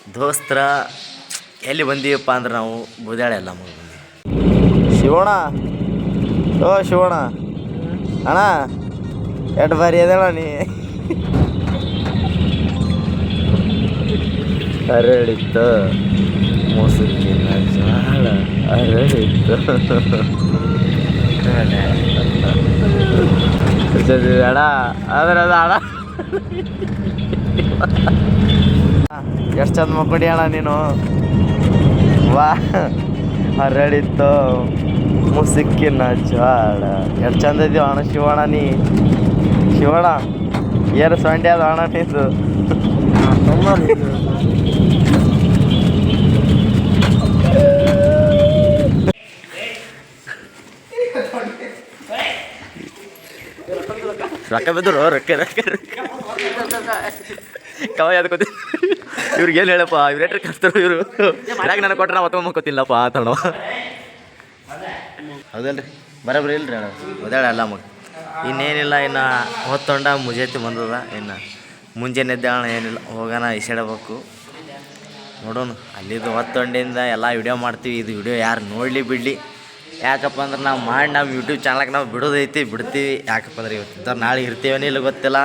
ದೋಸ್ತರ ಎಲ್ಲಿ ಬಂದೀವಪ್ಪ ಅಂದ್ರೆ ನಾವು ಬೂದಾಳೆ ಎಲ್ಲ ಬಂದ್ವಿ. ಶಿವಣ್ಣ, ಓ ಶಿವಣ್ಣ ಅಣ್ಣ ಎಷ್ಟು ಬಾರಿ ಅದಣ್ಣ ನೀ. ಅರಳಿತ್ತು ಮೋಸಕ್ಕಿನ ಜಾಳ ಅರಳಿತ್ತು ಅಡ ಆದ್ರೆ ಅದು ಅಡ ಎಷ್ಟು ಚಂದ ಮಕ್ಕಡಿ ಅಣ್ಣ ನೀನು. ವಾ ಹರಳಿತ್ತು ಮುಸುಕಿನ ಜ್ವಾಳ ಎಷ್ಟು ಚಂದ ಇದೀವ ಅಣ್ಣ ಶಿವಣ್ಣ ನೀ. ಶಿವಣ್ಣ ಏನು ಸೊಂಡೆ ಅದು ಅಣ್ಣ ನಿಂದು. ರೊಕ್ಕ ಬಿದ್ದರು ರೊಕ್ಕ ರೊಕ್ಕ ಕವ ಯಾವ್ದು ಇವ್ರಿಗೆ ಏನು ಹೇಳಪ್ಪ ಇವ್ರು ಏಟ್ರಿ ಕರ್ತಾರೆ ಇವರು ಯಾಕೆ ನನಗೆ ಕೊಟ್ಟರೆ ನಾವು ಹೊತ್ಕೊಂಡ್ ಮಕ್ಕೋತಿಲ್ಲಪ್ಪ ಅಂತಣ. ಹೌದಲ್ರಿ ಬರೋಬ್ರಿ ಇಲ್ರಿ ಅಣ್ಣ ಓದಾಡ ಅಲ್ಲ ಮಗ. ಇನ್ನೇನಿಲ್ಲ ಇನ್ನು ಹೊತ್ತೊಂಡ ಮುಜಾತಿ ಬಂದದ. ಇನ್ನು ಮುಂಜಾನೆ ಎದ್ದ ಅಣ್ಣ ಏನಿಲ್ಲ ಹೋಗೋಣ ಇಸಾಡಬೇಕು ನೋಡೋಣ. ಅಲ್ಲಿದ್ದು ಹೊತ್ತೊಂಡಿಂದ ಎಲ್ಲ ವಿಡಿಯೋ ಮಾಡ್ತೀವಿ. ಇದು ವಿಡಿಯೋ ಯಾರು ನೋಡಲಿ ಬಿಡಲಿ, ಯಾಕಪ್ಪ ಅಂದ್ರೆ ನಾವು ಮಾಡಿ ನಮ್ಮ ಯೂಟ್ಯೂಬ್ ಚಾನಲ್ಗೆ ನಾವು ಬಿಡೋದೈತಿ ಬಿಡ್ತೀವಿ. ಯಾಕಪ್ಪ ಅಂದ್ರೆ ಇವತ್ತು ನಾಳೆ ಇರ್ತೀವನೇ ಇಲ್ಲ ಗೊತ್ತಿಲ್ಲ.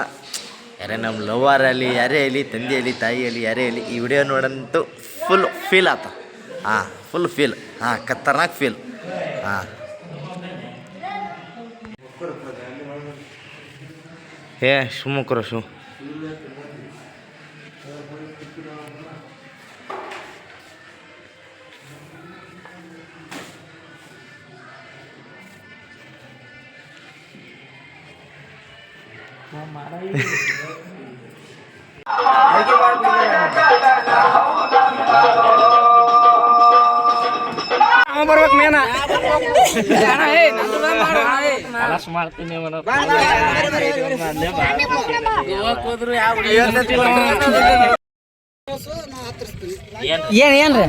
ಯಾರೇ ನಮ್ಮ ಲವರ್ ಅಲ್ಲಿ ಯಾರೇ ಅಲ್ಲಿ ತಂದೆ ಅಲ್ಲಿ ತಾಯಿ ಅಲ್ಲಿ ಯಾರೇ ಅಲ್ಲಿ ಈ ವಿಡಿಯೋ ನೋಡಂತೂ ಫುಲ್ ಫೀಲ್ ಆತ. ಹಾಂ ಫುಲ್ ಫೀಲ್, ಹಾಂ ಖತರ್ನಾಕ್ ಫೀಲ್. ಹಾಂ ಏ ಶಿವಮೊಗ್ಗರು ಶಿವ ಬರ್ಬೇಕು ಮೇನ ಮಾಡ್ತೀನಿ ಏನ್ರಿ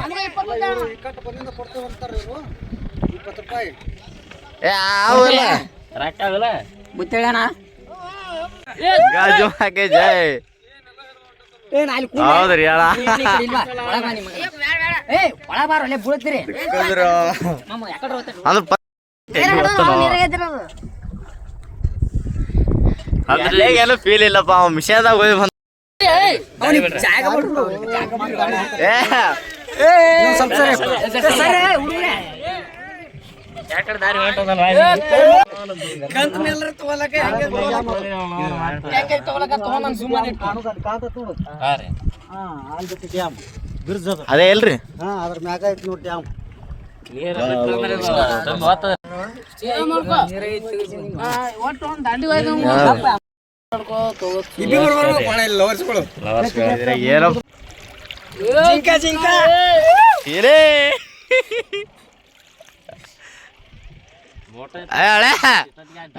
ಗಾಜು ಹಾಕಿ ಜೈ ಹೌದ್ರಿ ಅಣ್ಣ ಅದ್ರಲ್ಲೇ ಏನು ಫೀಲ್ ಇಲ್ಲಪ್ಪ. ಅವ ಮಿಷನ್ದಾಗ ಹೋಗಿ ಬಂದ ಅದೇ ಇಲ್ರಿ ಅದ್ರ ಮ್ಯಾಗ ಐತಿ ನೋಡಿ ಡ್ಯಾಮ್.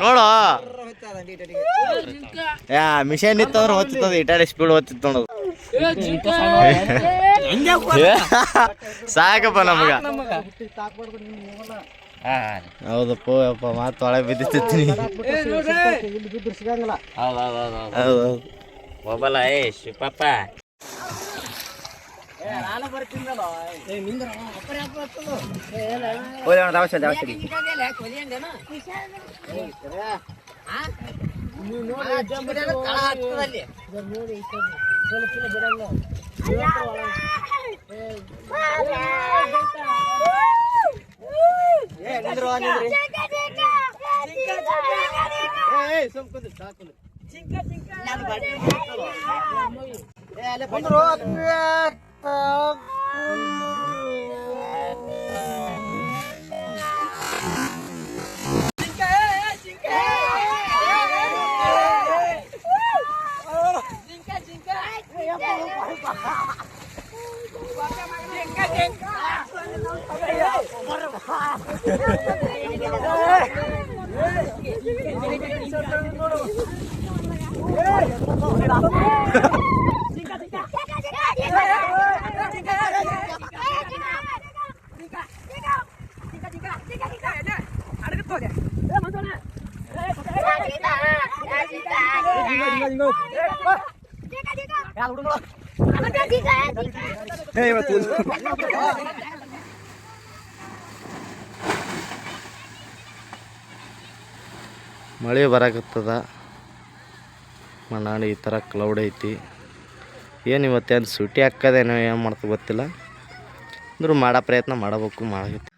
ನೋಡು ಮಿಷನ್ ಇತ್ತಂದ್ರೆ ಹೊತ್ತದ ಇಟಾಡಿ ಸ್ಪೀಡ್ ಹೊತ್ತಿತ್ತು ನೋಡೋದು. ಸಾಕಪ್ಪ ನಮಗ. ಹೌದಪ್ಪ ಅಪ್ಪ ಮಾತು ಒಳಗೆ ಬಿದ್ದಿತ್ತೀನಿ. ಹೌದೌದು ಹೋಗಲ್ಲ ಏ ಶಿವಪ್ಪ. ಮಳೆ ಬರಾಕತ್ತದ. ಮನಾಡಿ ಈ ಥರ ಕ್ಲೌಡ್ ಐತಿ. ಏನು ಇವತ್ತೇನು ಸೂಟಿ ಹಾಕೋದೇನೋ ಏನು ಮಾಡ್ತಾ ಗೊತ್ತಿಲ್ಲ. ಅಂದರೂ ಮಾಡೋ ಪ್ರಯತ್ನ ಮಾಡಬೇಕು. ಮಾಡಕತ್ತಿ